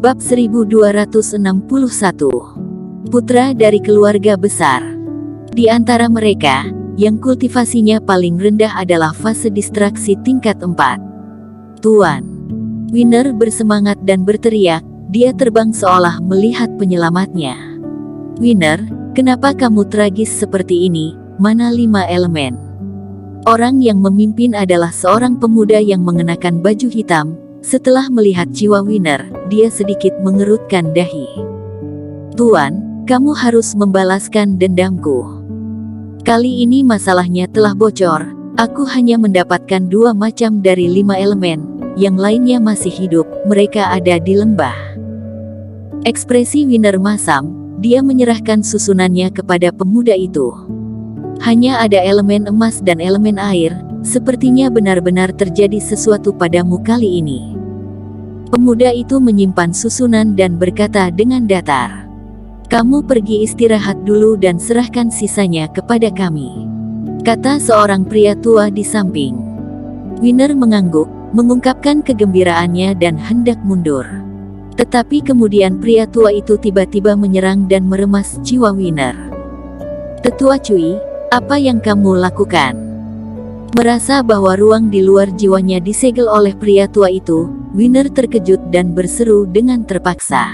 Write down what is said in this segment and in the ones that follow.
Bab 1261. Putra dari keluarga besar. Di antara mereka, yang kultivasinya paling rendah adalah fase distraksi tingkat 4. Tuan Winner bersemangat dan berteriak, dia terbang seolah melihat penyelamatnya. Winner, kenapa kamu tragis seperti ini? Mana 5 elemen? Orang yang memimpin adalah seorang pemuda yang mengenakan baju hitam. Setelah melihat jiwa Winner, dia sedikit mengerutkan dahi. Tuan, kamu harus membalaskan dendamku. Kali ini masalahnya telah bocor. Aku hanya mendapatkan 2 macam dari 5 elemen. Yang lainnya masih hidup, mereka ada di lembah. Ekspresi Winner masam, dia menyerahkan susunannya kepada pemuda itu. Hanya ada elemen emas dan elemen air, sepertinya benar-benar terjadi sesuatu padamu kali ini. Pemuda itu menyimpan susunan dan berkata dengan datar, "Kamu pergi istirahat dulu dan serahkan sisanya kepada kami," kata seorang pria tua di samping. Winner mengangguk, mengungkapkan kegembiraannya dan hendak mundur. Tetapi kemudian pria tua itu tiba-tiba menyerang dan meremas jiwa Winner. "Tetua Cui, apa yang kamu lakukan?" Merasa bahwa ruang di luar jiwanya disegel oleh pria tua itu, Winner terkejut dan berseru dengan terpaksa.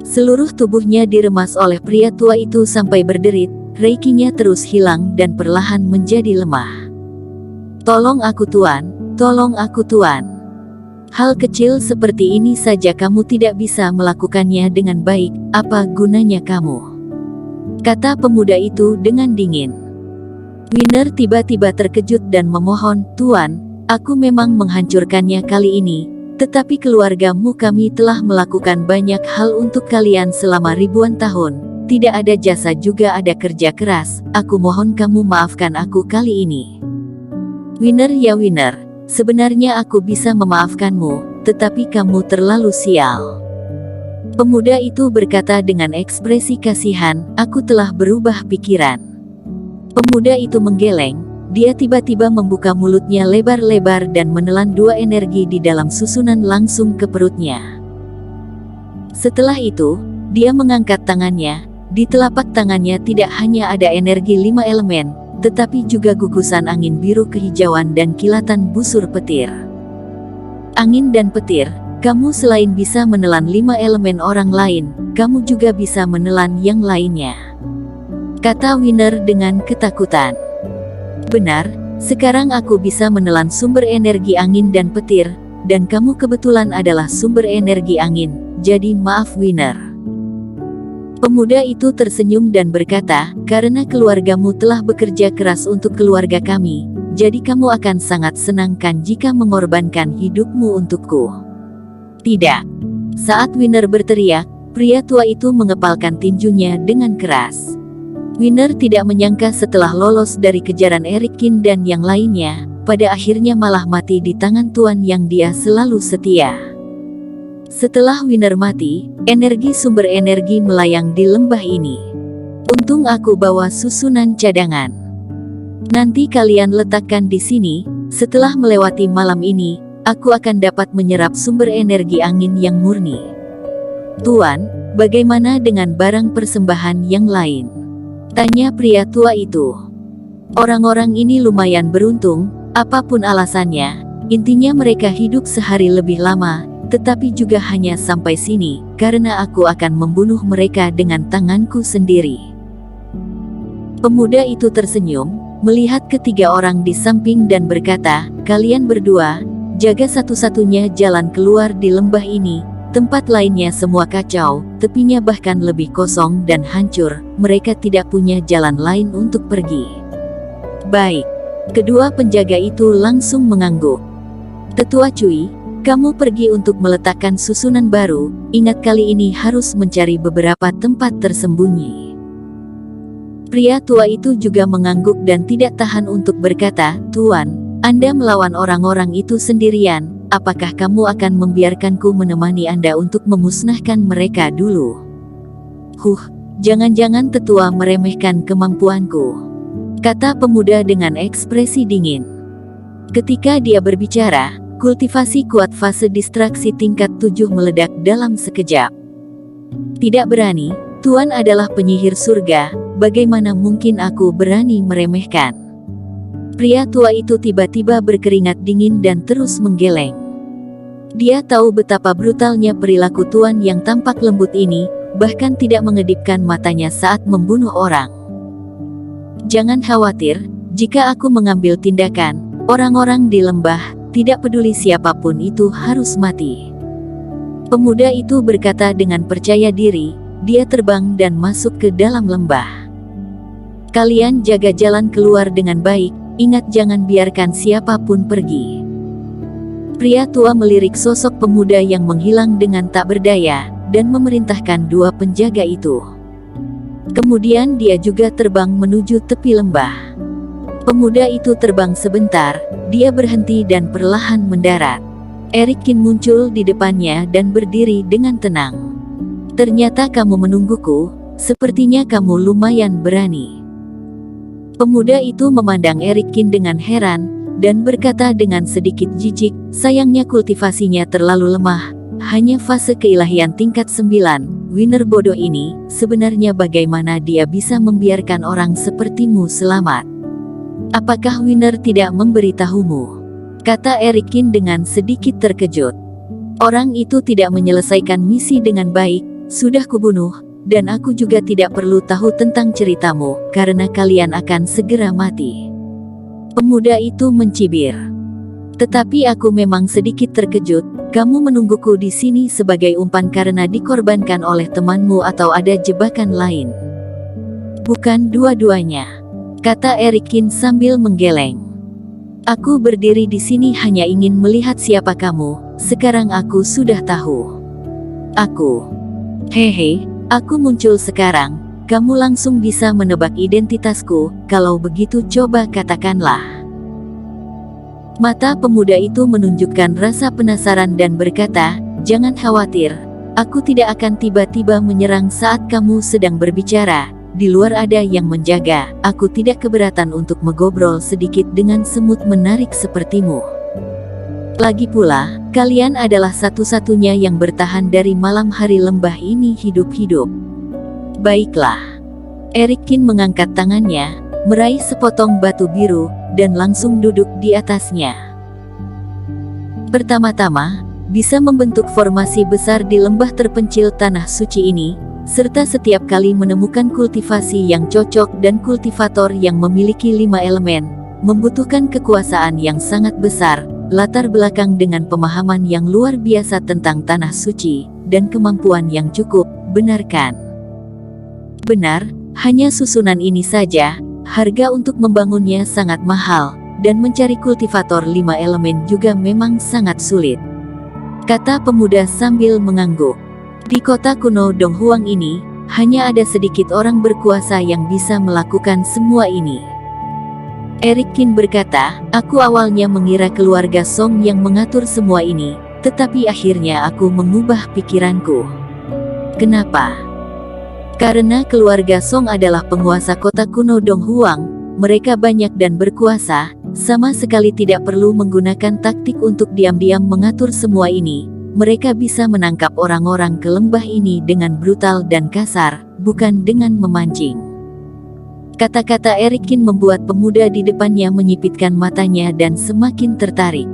Seluruh tubuhnya diremas oleh pria tua itu sampai berderit, reikinya terus hilang dan perlahan menjadi lemah. "Tolong aku Tuan, tolong aku Tuan. Hal kecil seperti ini saja kamu tidak bisa melakukannya dengan baik, apa gunanya kamu?" kata pemuda itu dengan dingin. Winner tiba-tiba terkejut dan memohon, "Tuan, aku memang menghancurkannya kali ini, tetapi keluargamu kami telah melakukan banyak hal untuk kalian selama ribuan tahun. Tidak ada jasa juga ada kerja keras, aku mohon kamu maafkan aku kali ini." "Winner ya Winner, sebenarnya aku bisa memaafkanmu, tetapi kamu terlalu sial." Pemuda itu berkata dengan ekspresi kasihan, "Aku telah berubah pikiran." Pemuda itu menggeleng, dia tiba-tiba membuka mulutnya lebar-lebar dan menelan 2 energi di dalam susunan langsung ke perutnya. Setelah itu, dia mengangkat tangannya, di telapak tangannya tidak hanya ada energi 5 elemen, tetapi juga gugusan angin biru kehijauan dan kilatan busur petir. "Angin dan petir, kamu selain bisa menelan 5 elemen orang lain, kamu juga bisa menelan yang lainnya," kata Winner dengan ketakutan. "Benar, sekarang aku bisa menelan sumber energi angin dan petir, dan kamu kebetulan adalah sumber energi angin, jadi maaf Winner." Pemuda itu tersenyum dan berkata, "Karena keluargamu telah bekerja keras untuk keluarga kami, jadi kamu akan sangat senangkan jika mengorbankan hidupmu untukku." "Tidak." Saat Winner berteriak, pria tua itu mengepalkan tinjunya dengan keras. Winner tidak menyangka setelah lolos dari kejaran Erikin dan yang lainnya, pada akhirnya malah mati di tangan tuan yang dia selalu setia. Setelah Winner mati, energi sumber energi melayang di lembah ini. "Untung aku bawa susunan cadangan. Nanti kalian letakkan di sini, setelah melewati malam ini, aku akan dapat menyerap sumber energi angin yang murni." "Tuan, bagaimana dengan barang persembahan yang lain?" tanya pria tua itu. "Orang-orang ini lumayan beruntung, apapun alasannya, intinya mereka hidup sehari lebih lama, tetapi juga hanya sampai sini, karena aku akan membunuh mereka dengan tanganku sendiri." Pemuda itu tersenyum, melihat ketiga orang di samping dan berkata, "Kalian berdua, jaga satu-satunya jalan keluar di lembah ini. Tempat lainnya semua kacau, tepinya bahkan lebih kosong dan hancur, mereka tidak punya jalan lain untuk pergi." "Baik." Kedua penjaga itu langsung mengangguk. "Tetua Cui, kamu pergi untuk meletakkan susunan baru, ingat kali ini harus mencari beberapa tempat tersembunyi." Pria tua itu juga mengangguk dan tidak tahan untuk berkata, "Tuan, Anda melawan orang-orang itu sendirian. Apakah kamu akan membiarkanku menemani Anda untuk memusnahkan mereka dulu?" Jangan-jangan tetua meremehkan kemampuanku," kata pemuda dengan ekspresi dingin. Ketika dia berbicara, Kultivasi kuat fase distraksi tingkat 7 meledak dalam sekejap. Tidak berani, Tuan adalah penyihir surga, bagaimana mungkin aku berani meremehkan? Pria tua itu tiba-tiba berkeringat dingin dan terus menggeleng. Dia tahu betapa brutalnya perilaku Tuan yang tampak lembut ini, bahkan tidak mengedipkan matanya saat membunuh orang. Jangan khawatir, jika aku mengambil tindakan, orang-orang di lembah, tidak peduli siapapun itu harus mati. Pemuda itu berkata dengan percaya diri, dia terbang dan masuk ke dalam lembah. Kalian jaga jalan keluar dengan baik, ingat jangan biarkan siapapun pergi. Pria tua melirik sosok pemuda yang menghilang dengan tak berdaya, dan memerintahkan dua penjaga itu. Kemudian dia juga terbang menuju tepi lembah. Pemuda itu terbang sebentar, dia berhenti dan perlahan mendarat. Erikin muncul di depannya dan berdiri dengan tenang. Ternyata kamu menungguku, sepertinya kamu lumayan berani. Pemuda itu memandang Erikin dengan heran, dan berkata dengan sedikit jijik, sayangnya kultivasinya terlalu lemah, hanya fase keilahian tingkat 9, Winner bodoh ini, sebenarnya bagaimana dia bisa membiarkan orang sepertimu selamat? Apakah Winner tidak memberitahumu? Kata Erikin dengan sedikit terkejut. Orang itu tidak menyelesaikan misi dengan baik, sudah kubunuh, dan aku juga tidak perlu tahu tentang ceritamu, karena kalian akan segera mati. Pemuda itu mencibir. Tetapi aku memang sedikit terkejut, kamu menungguku di sini sebagai umpan karena dikorbankan oleh temanmu atau ada jebakan lain? Bukan dua-duanya, kata Erikin sambil menggeleng. Aku berdiri di sini hanya ingin melihat siapa kamu, sekarang aku sudah tahu. Aku muncul sekarang, kamu langsung bisa menebak identitasku, kalau begitu coba katakanlah. Mata pemuda itu menunjukkan rasa penasaran dan berkata, jangan khawatir, aku tidak akan tiba-tiba menyerang saat kamu sedang berbicara. Di luar ada yang menjaga, aku tidak keberatan untuk mengobrol sedikit dengan semut menarik sepertimu. Lagi pula, kalian adalah satu-satunya yang bertahan dari malam hari lembah ini hidup-hidup. Baiklah. Erikin mengangkat tangannya, meraih sepotong batu biru, dan langsung duduk di atasnya. Pertama-tama, bisa membentuk formasi besar di lembah terpencil tanah suci ini, serta setiap kali menemukan kultivasi yang cocok dan kultivator yang memiliki 5 elemen, membutuhkan kekuasaan yang sangat besar, latar belakang dengan pemahaman yang luar biasa tentang tanah suci, dan kemampuan yang cukup, benarkan? Benar, hanya susunan ini saja, harga untuk membangunnya sangat mahal, dan mencari kultivator 5 elemen juga memang sangat sulit. Kata pemuda sambil mengangguk. Di kota kuno Donghuang ini, hanya ada sedikit orang berkuasa yang bisa melakukan semua ini. Erikin berkata, aku awalnya mengira keluarga Song yang mengatur semua ini, tetapi akhirnya aku mengubah pikiranku. Kenapa? Karena keluarga Song adalah penguasa kota kuno Donghuang, mereka banyak dan berkuasa, sama sekali tidak perlu menggunakan taktik untuk diam-diam mengatur semua ini. Mereka bisa menangkap orang-orang ke lembah ini dengan brutal dan kasar, bukan dengan memancing. Kata-kata Erikin membuat pemuda di depannya menyipitkan matanya dan semakin tertarik.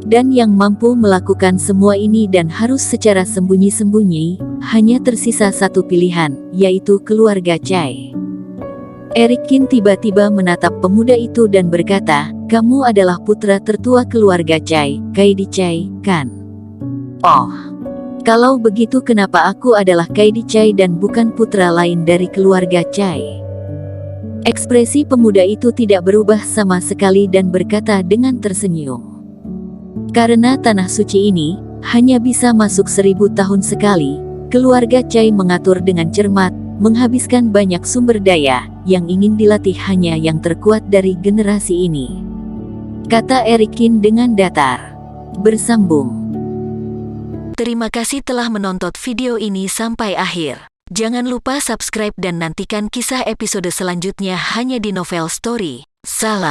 Dan yang mampu melakukan semua ini dan harus secara sembunyi-sembunyi, hanya tersisa satu pilihan, yaitu keluarga Chai. Erikin tiba-tiba menatap pemuda itu dan berkata, kamu adalah putra tertua keluarga Chai, Kaidi Chai, kan? Oh, kalau begitu kenapa aku adalah Kaidi Chai dan bukan putra lain dari keluarga Chai? Ekspresi pemuda itu tidak berubah sama sekali dan berkata dengan tersenyum. Karena tanah suci ini hanya bisa masuk 1000 tahun sekali, keluarga Chai mengatur dengan cermat, menghabiskan banyak sumber daya, yang ingin dilatih hanya yang terkuat dari generasi ini. Kata Erikin dengan datar. Bersambung. Terima kasih telah menonton video ini sampai akhir. Jangan lupa subscribe dan nantikan kisah episode selanjutnya hanya di Novel Story. Salam.